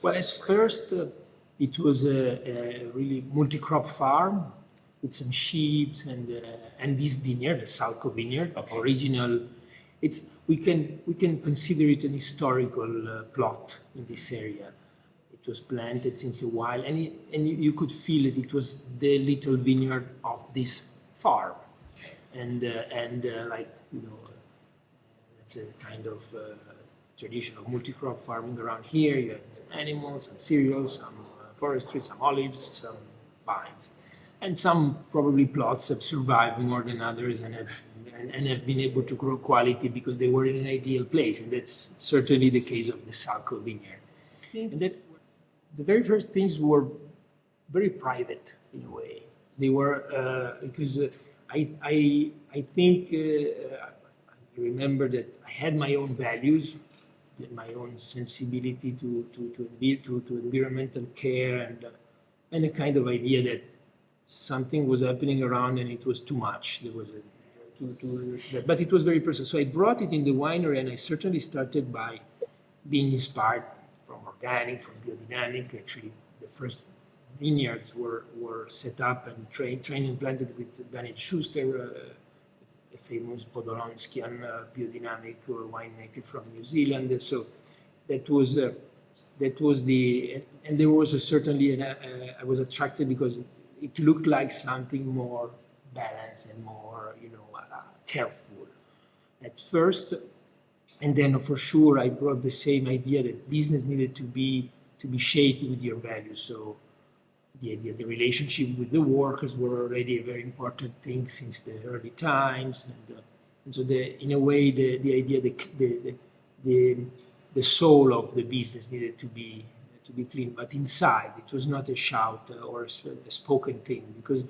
Well, at first, it was a really multi-crop farm with some sheep and this vineyard, the Salco vineyard, original. We can consider it an historical plot in this area. It was planted since a while, and you could feel it. It was the little vineyard of this farm, and like that's a kind of tradition of multi-crop farming around here. You have some animals, some cereals, some forestry, some olives, some vines, and some probably plots have survived more than others and have been able to grow quality because they were in an ideal place, and that's certainly the case of the Salco vineyard. And that's the very first things were very private in a way. They were because I think I remember that I had my own values, my own sensibility to environmental care and a kind of idea that something was happening around and it was too much. There was but it was very personal. So I brought it in the winery, and I certainly started by being inspired from organic, from biodynamic. Actually, the first vineyards were set up and trained and planted with Daniel Schuster, a famous Podolonskian biodynamic winemaker from New Zealand. So that was the, and there was certainly, I was attracted because it looked like something more balanced and more, careful at first. And then for sure, I brought the same idea that business needed to be shaped with your values. So the relationship with the workers were already a very important thing since the early times, and so in a way the idea, the soul of the business needed to be clean, but inside it was not a shout or a spoken thing, because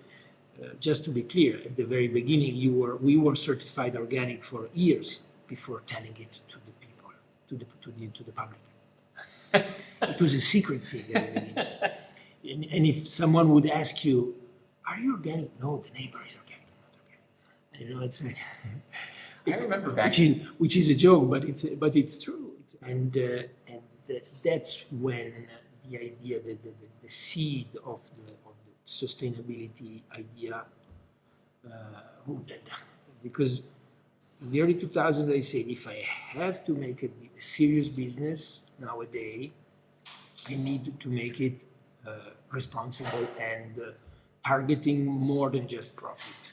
just to be clear, at the very beginning we were certified organic for years before telling it to the people, to the public. It was a secret thing at the beginning. And if someone would ask you, "Are you organic?" "No, the neighbor is organic. I'm not organic." It's like I remember back, which is a joke, but it's true. And that's when the idea, the seed of the sustainability idea rooted. Because in the early 2000s, I said, if I have to make a serious business nowadays, I need to make it responsible and targeting more than just profit,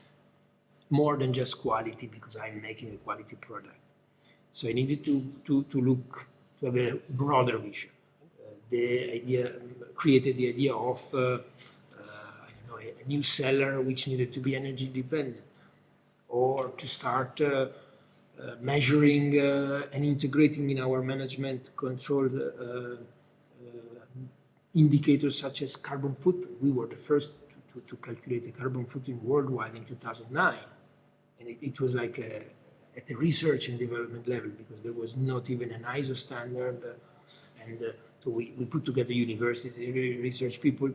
more than just quality, because I'm making a quality product. So I needed to have a broader vision. The idea created the idea of a new cellar which needed to be energy dependent, or to start measuring and integrating in our management control indicators such as carbon footprint. We were the first to calculate the carbon footprint worldwide in 2009. And it was like at the research and development level, because there was not even an ISO standard. So we put together universities, research people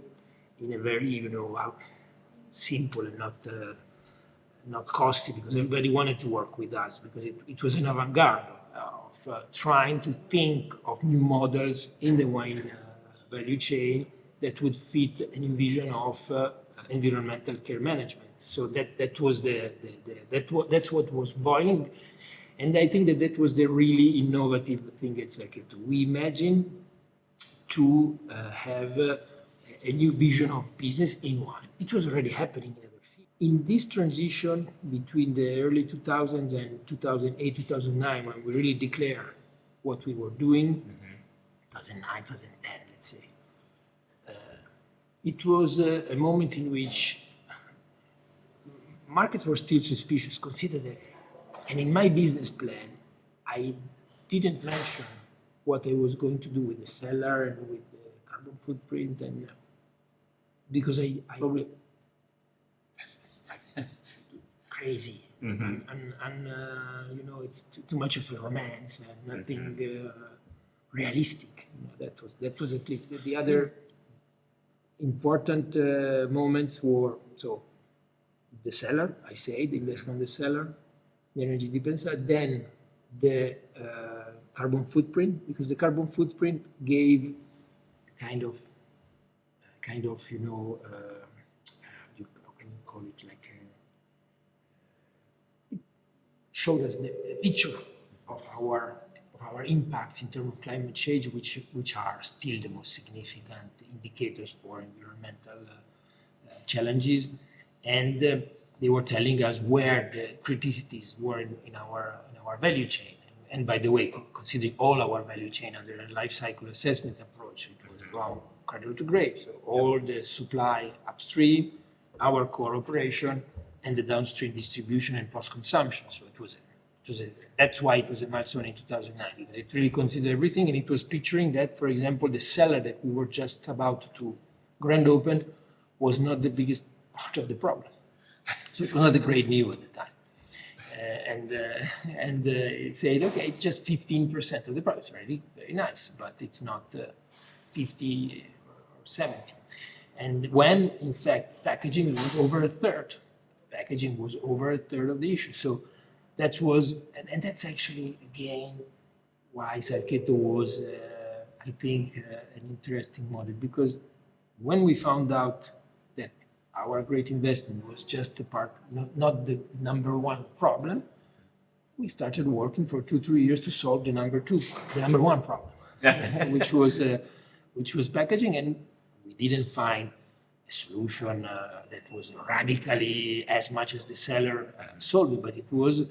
in a very, simple and not costly, because everybody wanted to work with us, because it was an avant-garde of trying to think of new models in the wine value chain that would fit an envision of environmental care management. So that was that's what was boiling, and I think that was the really innovative thing at Salcheto. We imagined to have a new vision of business in wine. It was already happening in other fields. In this transition between the early 2000s and 2008, 2009, when we really declared what we were doing, 2009, 2010, let's say, it was a moment in which markets were still suspicious. Consider that, and in my business plan, I didn't mention what I was going to do with the cellar and with the carbon footprint, and because I probably crazy, and it's too much of a romance and nothing realistic. That was at least the other important moments were the cellar. I say the investment in the cellar, the energy dependency, then the carbon footprint, because the carbon footprint gave kind of, how can you call it, like, showed us the picture of our impacts in terms of climate change, which are still the most significant indicators for environmental challenges, and they were telling us where the criticities were in our value chain. And by the way, considering all our value chain under a life cycle assessment approach, it was from cradle to grave. So all the supply upstream, our core operation, and the downstream distribution and post-consumption. So that's why it was a milestone in 2009. It really considered everything, and it was picturing that, for example, the cellar that we were just about to grand open was not the biggest part of the problem. So it was not a great news at the time. And it said, okay, it's just 15% of the price, really very nice, but it's not 50 or 70. And when, in fact, packaging was over a third. Packaging was over a third of the issue. So that was, and that's actually, again, why Salcheto was, I think, an interesting model, because when we found out that our great investment was just a part, not the number one problem, we started working for 2-3 years to solve the number one problem, which was packaging, and we didn't find a solution that was radically as much as the seller solved it, but it was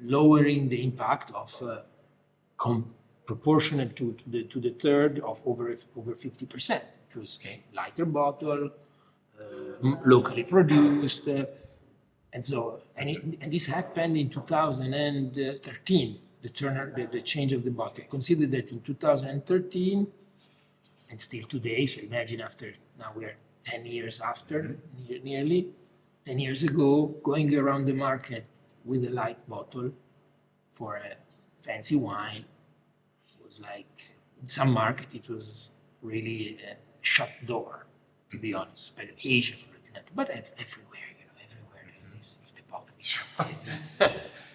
lowering the impact of proportionate to the third of over 50%. It was lighter bottle, locally produced, and this happened in 2013. The change of the bottle. Consider that in 2013, and still today. So imagine now we are 10 years after, nearly 10 years ago, going around the market with a light bottle for a fancy wine was like, in some markets, it was really a shut door, to be honest, but Asia, for example, but everywhere, everywhere there's this, if the bottle is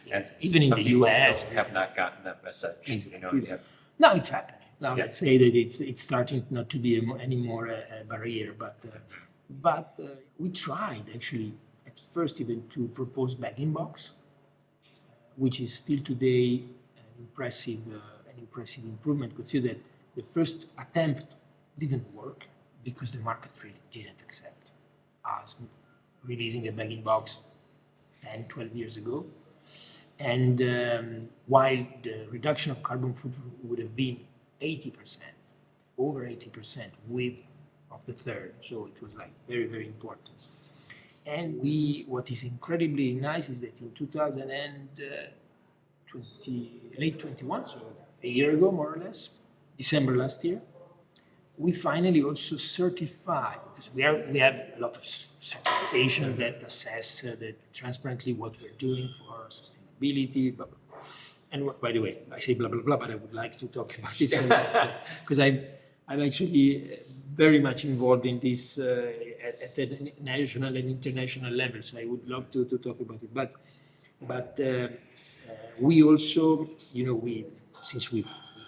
Yes, even in the US. Still have not gotten that message. Exactly. Now it's happening. Now let's say that it's starting not to be anymore a barrier, but we tried actually at first even to propose bag-in-box, which is still today an impressive improvement. Consider that the first attempt didn't work because the market really didn't accept us releasing a bag-in-box 10, 12 years ago. And while the reduction of carbon footprint would have been 80%, over 80% of the third. So it was like very, very important. And what is incredibly nice is that in 2020, late 21, so a year ago, more or less, December last year, we finally also certified, because we have a lot of certification that assess that transparently what we're doing for sustainability, blah, blah, blah. And by the way, I say blah, blah, blah, but I would like to talk about it because I'm actually very much involved in this at the national and international level. So I would love to talk about it. But we also, since we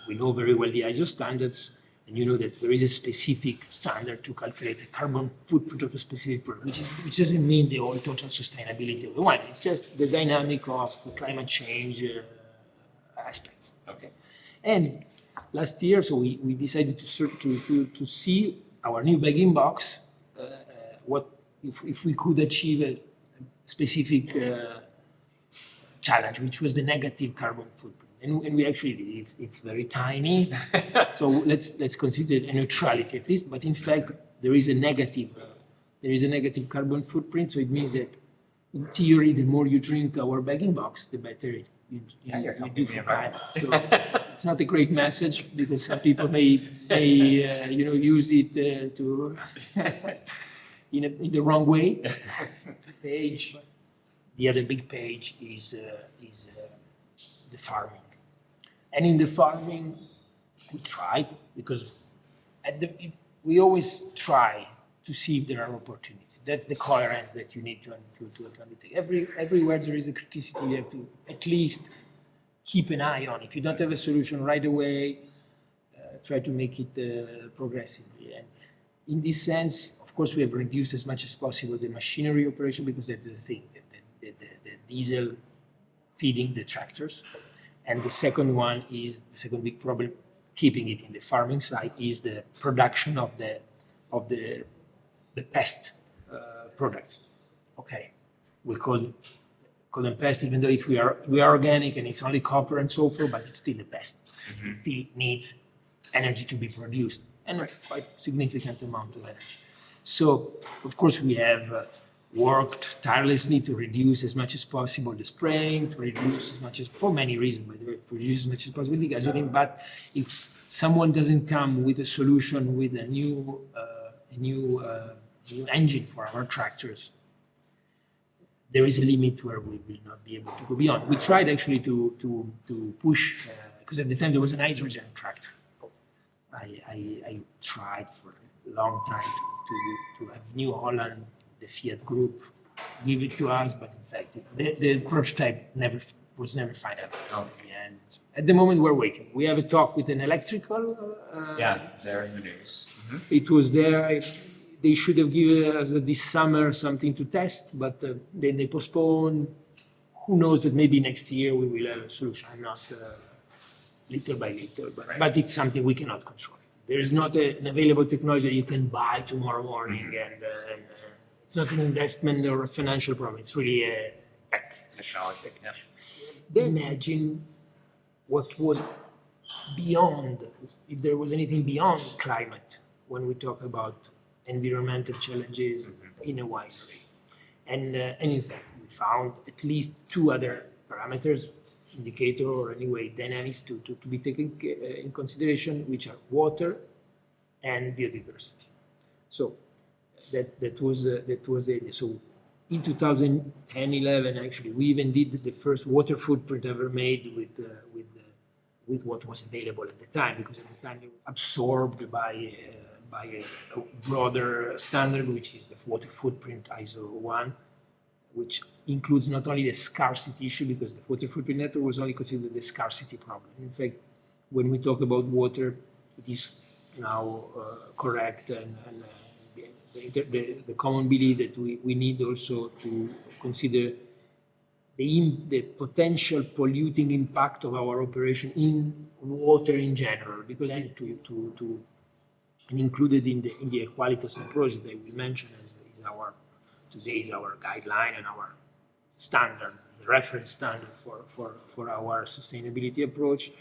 know very well the ISO standards, and you know that there is a specific standard to calculate the carbon footprint of a specific product, which doesn't mean the whole total sustainability of the wine. It's just the dynamic of climate change aspects. Okay. And last year, so we decided to see our new bag-in-box, what if we could achieve a specific challenge, which was the negative carbon footprint. And we actually did. It's very tiny, so let's consider a neutrality at least. But in fact, there is a negative carbon footprint. So it means that, in theory, the more you drink our bag-in-box, the better you do for climate. So it's not a great message because some people may use it to in the wrong way. The other big page is the farming. And in the farming, we try, because we always try to see if there are opportunities. That's the coherence that you need to undertake. Everywhere there is a criticity, you have to at least keep an eye on. If you don't have a solution right away, try to make it progressively. And in this sense, of course, we have reduced as much as possible the machinery operation because that's the thing, the diesel feeding the tractors. And the second one is the second big problem, keeping it in the farming side, is the production of the pest products. Okay, we call them pest, even though if we are organic and it's only copper and sulfur, but it's still a pest. It still needs energy to be produced, and a quite significant amount of energy. So, of course, we have worked tirelessly to reduce as much as possible the spraying, to reduce as much as, for many reasons, by the way, to reduce as much as possible the gasoline. But if someone doesn't come with a solution, with a new engine for our tractors, there is a limit where we will not be able to go beyond. We tried actually to push, because at the time there was an hydrogen tractor. I tried for a long time to have New Holland, the Fiat group, give it to us, but in fact the prototype was never finalized. And at the moment we're waiting. We have a talk with an electrical. They're in the news. It was there. They should have given us this summer something to test, but then they postponed. Who knows that maybe next year we will have a solution. I'm not little by little, but it's something we cannot control. There is not an available technology that you can buy tomorrow morning, and it's not an investment or a financial problem. It's really a Technology. Yeah. Imagine what was beyond, if there was anything beyond climate when we talk about environmental challenges in a winery. And in fact, we found at least two other parameters, indicator or anyway dynamics to be taken in consideration, which are water and biodiversity. So that was it. So in 2010-11, actually, we even did the first water footprint ever made with what was available at the time, because at the time they were absorbed by a broader standard, which is the water footprint ISO 1, which includes not only the scarcity issue, because the water footprint network was only considered the scarcity problem. In fact, when we talk about water, it is now correct, and the common belief that we need also to consider the potential polluting impact of our operation in water in general, because and included in the Equalitas approach that we mentioned today is our guideline and our standard, the reference standard for our sustainability approach,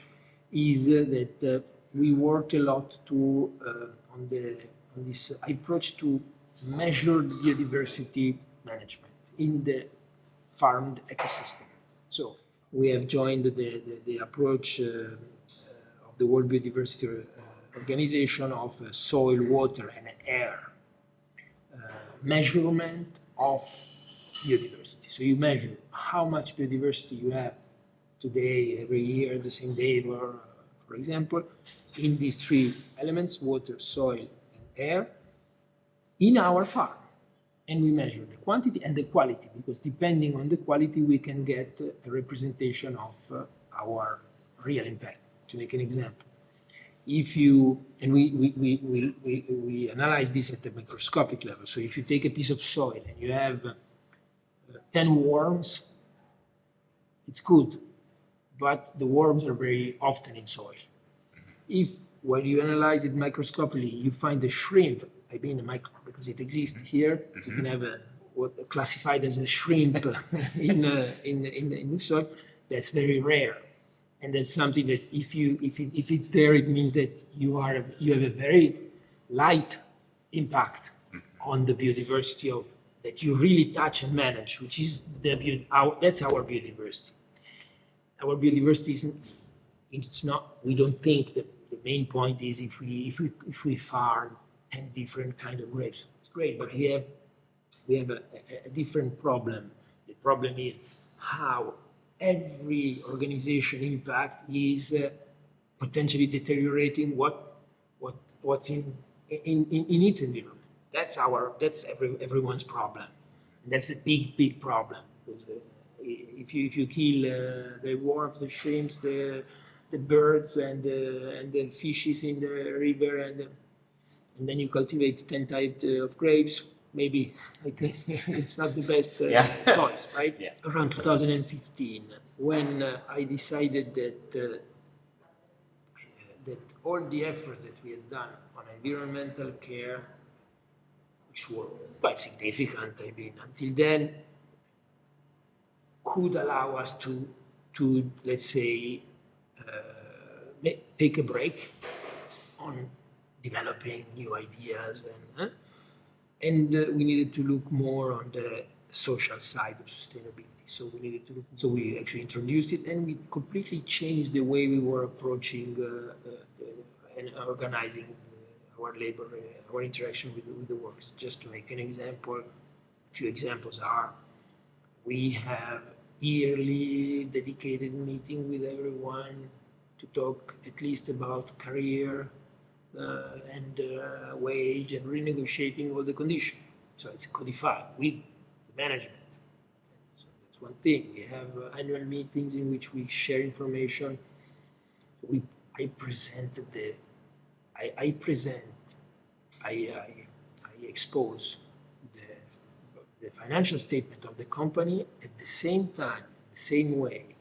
is that we worked a lot on this approach to measure biodiversity management in the farmed ecosystem. So we have joined the approach of the World Biodiversity Organization of soil, water, and air measurement of biodiversity. So you measure how much biodiversity you have today, every year, the same day, for example, in these three elements, water, soil, and air, in our farm. And we measure the quantity and the quality, because depending on the quality, we can get a representation of our real impact. To make an example, if you, and we analyze this at the microscopic level. So if you take a piece of soil and you have 10 worms, it's good, but the worms are very often in soil. If when you analyze it microscopically, you find the shrimp, I mean the micro, because it exists here, you can have what classified as a shrimp in the soil. That's very rare. And that's something that if it's there, it means that you have a very light impact on the biodiversity that you really touch and manage, which is that's our biodiversity. Our biodiversity it's not. We don't think that the main point is if we farm 10 different kind of grapes. It's great, but we have a different problem. The problem is how every organization impact is potentially deteriorating what's in its environment. That's everyone's problem. And that's a big problem, because if you kill the worms, the shrimps, the birds and the fishes in the river, and then you cultivate 10 types of grapes. Maybe I think it's not the best choice, right? Yeah. Around 2015, when I decided that all the efforts that we had done on environmental care, which were quite significant, I mean, until then, could allow us to let's say, take a break on developing new ideas, and we needed to look more on the social side of sustainability. So we needed to look. So we actually introduced it, and we completely changed the way we were approaching and organizing our labor, our interaction with the workers. Just to make an example, a few examples are: we have yearly dedicated meeting with everyone to talk at least about career and wage, and renegotiating all the conditions. So it's codified with the management. So that's one thing. We have annual meetings in which we share information. I expose the financial statement of the company at the same time, the same way,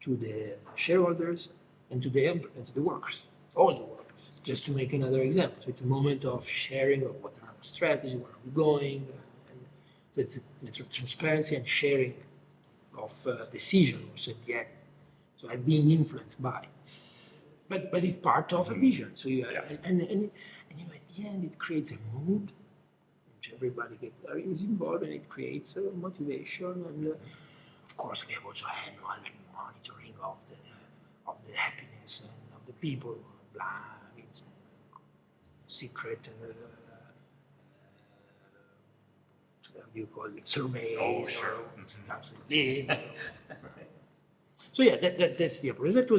to the shareholders and to the workers, all the workers. Just to make another example, so it's a moment of sharing of what are our strategies, where are we going, and so it's a matter of transparency and sharing of decision also at the end. So I'm being influenced by, but it's part of a vision. So you and you know, at the end it creates a mood. Everybody is involved, and it creates motivation. And of course, we have also annual monitoring of the happiness and of the people. It's secret. How do you call it? Surveys or stuff like that. So yeah, that's the approach. That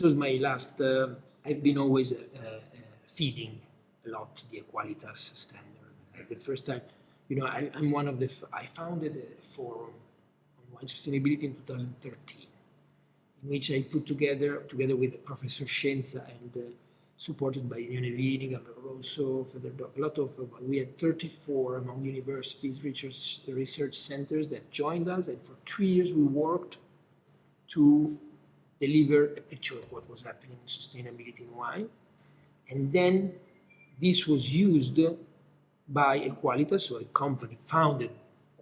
was my last. I've been always feeding a lot to the Equalitas standard. Like the first time, you know, I'm one of the. I founded a forum on wine sustainability in 2013, in which I put together with Professor Scienza and supported by Unione Vini, Gabriele Rosso, Federdoc, a lot of. We had 34 among universities, research centers that joined us, and for 2 years we worked to deliver a picture of what was happening in sustainability in wine, and then this was used by Equalitas, so a company founded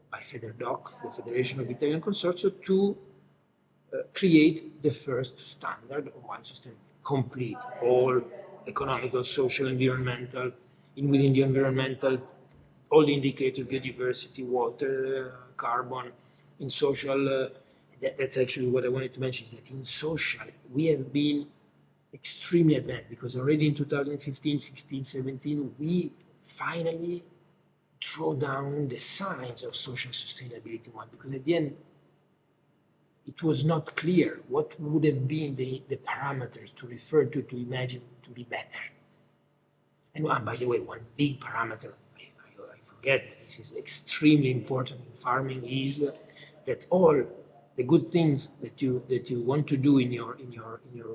by Federdoc, the Federation of Italian Consortia, to create the first standard of wine sustainability, complete, all economical, social, environmental, within the environmental, all the indicators, biodiversity, water, carbon. In social, that's actually what I wanted to mention, is that in social, we have been extremely advanced, because already in 2015, 16, 17, we finally draw down the signs of social sustainability one, because at the end, it was not clear what would have been the parameters to refer to imagine to be better. And by the way, one big parameter, I forget, but this is extremely important in farming, is that all the good things that you want to do in your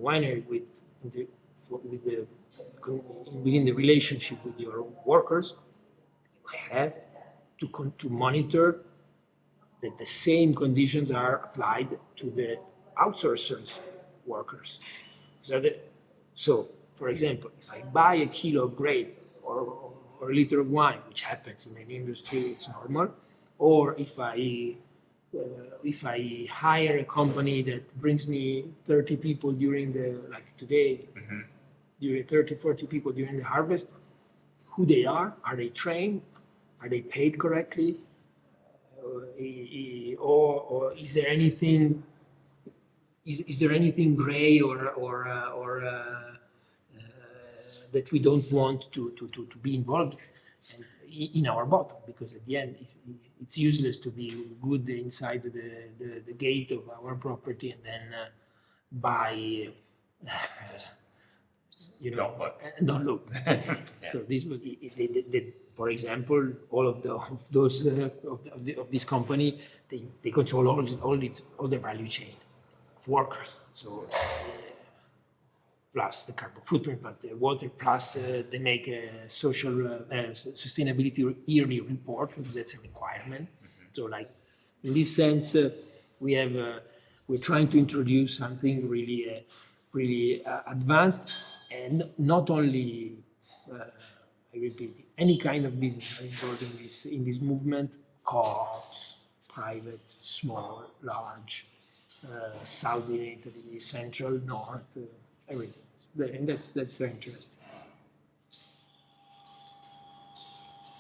winery within the relationship with your workers, you have to monitor that the same conditions are applied to the outsourcers workers. So for example, if I buy a kilo of grape or a liter of wine, which happens in any industry, it's normal, or if I hire a company that brings me 30 people during like today, during 30, 40 people during the harvest, who they are they trained? Are they paid correctly? Or is there anything? Is there anything gray or that we don't want to be involved in our bottle? Because at the end, it's useless to be good inside the gate of our property and then buy. Don't look. So this was, for example, all of this company, they control all the value chain workers. So plus the carbon footprint, plus the water, plus they make a social sustainability yearly report, because that's a requirement. So like in this sense, we're trying to introduce something really advanced, and not only I repeat, any kind of business are involved in this movement: co-ops, private, small, large, south in Italy, central, north, everything. And that's very interesting.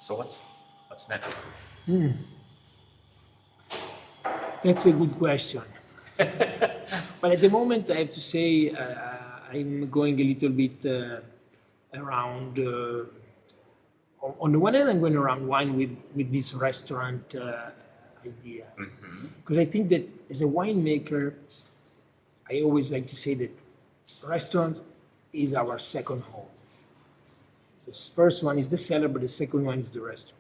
So what's next? That's a good question. But at the moment, I have to say I'm going a little bit around. On the one hand, I'm going around wine with this restaurant idea, because I think that as a winemaker, I always like to say that restaurants is our second home. The first one is the cellar, but the second one is the restaurant.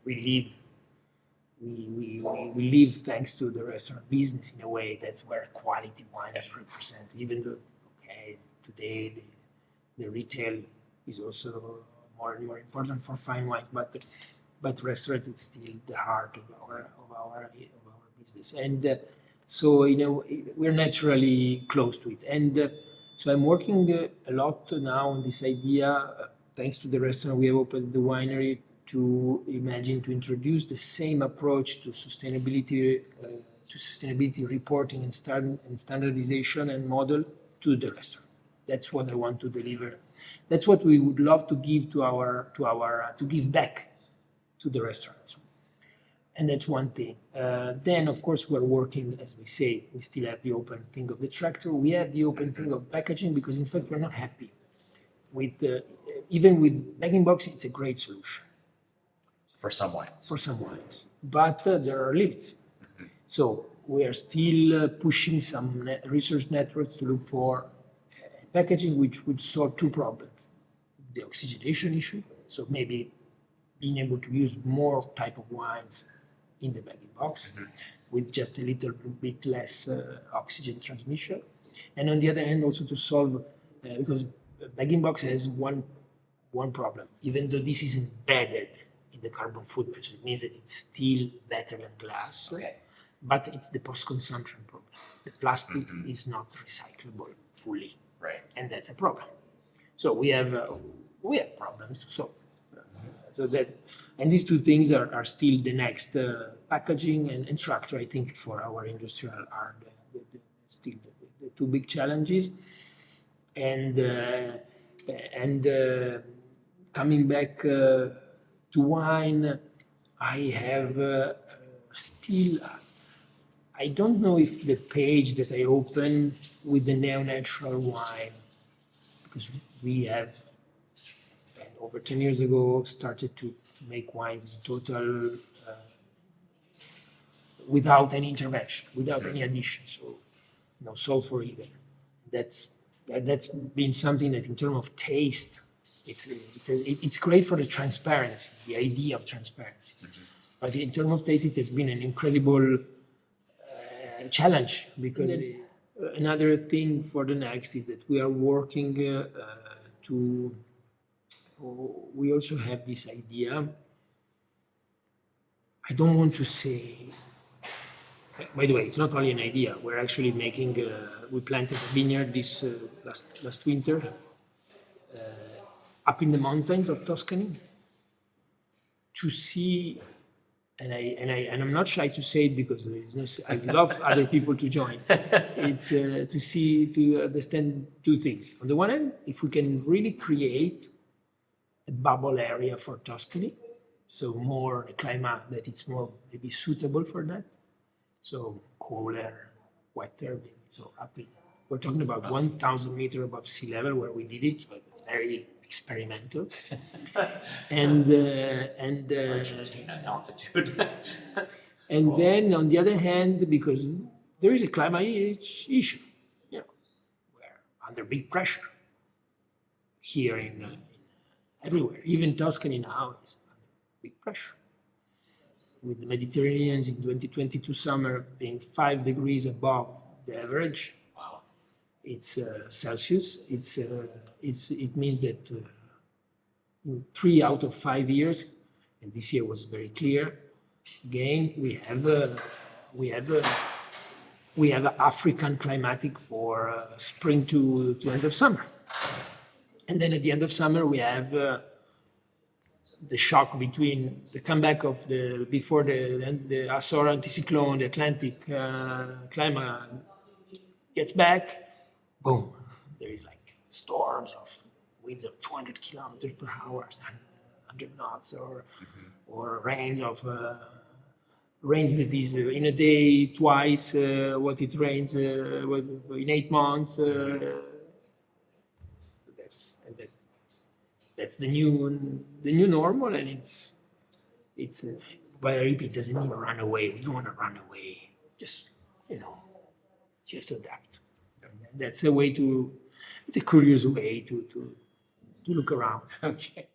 We live thanks to the restaurant business in a way. That's where quality wine is represented. Even though, today the retail is also more and more important for fine wines, but restaurant is still the heart of our business. And so we're naturally close to it. And so I'm working a lot now on this idea. Thanks to the restaurant, we have opened the winery to introduce the same approach to sustainability reporting and standardization and model to the restaurant. That's what I want to deliver. That's what we would love to give to give back to the restaurants. And that's one thing. Then, of course, we're working, as we say, we still have the open thing of the tractor. We have the open thing of packaging, because in fact, we're not happy with even with bag-in-box. It's a great solution For some wines. But there are limits. So we are still pushing some research networks to look for packaging which would solve two problems: the oxygenation issue, so maybe being able to use more type of wines in the bag-in-box with just a little bit less oxygen transmission, and on the other hand also to solve because bag-in-box has one problem. Even though this is embedded in the carbon footprint, so it means that it's still better than glass, but it's the post-consumption problem. The plastic is not recyclable fully, and that's a problem. So we have problems to solve. And these two things are still the next packaging and tractor. I think for our industrial are still the two big challenges. And coming back to wine, I have still. I don't know if the page that I open with the neo-natural wine, because we have over 10 years ago started to make wines in total without any intervention, without any addition, so no sulfur even. That's been something that in terms of taste, it's great for the transparency, the idea of transparency. But in terms of taste, it has been an incredible challenge, because another thing for the next is that we are working we also have this idea. I don't want to say, by the way, it's not only an idea. We're actually making, we planted a vineyard this last winter up in the mountains of Tuscany to see, and I'm not shy to say it because I love other people to join. It's to understand two things. On the one hand, if we can really create a bubble area for Tuscany, so more a climate that it's more maybe suitable for that. So cooler, wetter, maybe. So we're talking about 1,000 meters above sea level where we did it, but very experimental. and altitude. And then on the other hand, because there is a climate issue, we're under big pressure here in everywhere. Even Tuscany now is under big pressure, with the Mediterranean in 2022 summer being 5 degrees above the average. Wow. It's Celsius. It means that in 3 out of 5 years, and this year was very clear. Again, we have African climatic for spring to end of summer, and then at the end of summer we have the shock between the comeback of before the Azor anticyclone, the Atlantic climate gets back. Boom! There is like storms of winds of 200 kilometers per hour, 100 knots, or rains that is in a day twice what it rains in 8 months. That's the new normal, and it's. But I repeat, it doesn't mean run away. We don't want to run away. Just you have to adapt. That's a way to. It's a curious way to look around. Okay.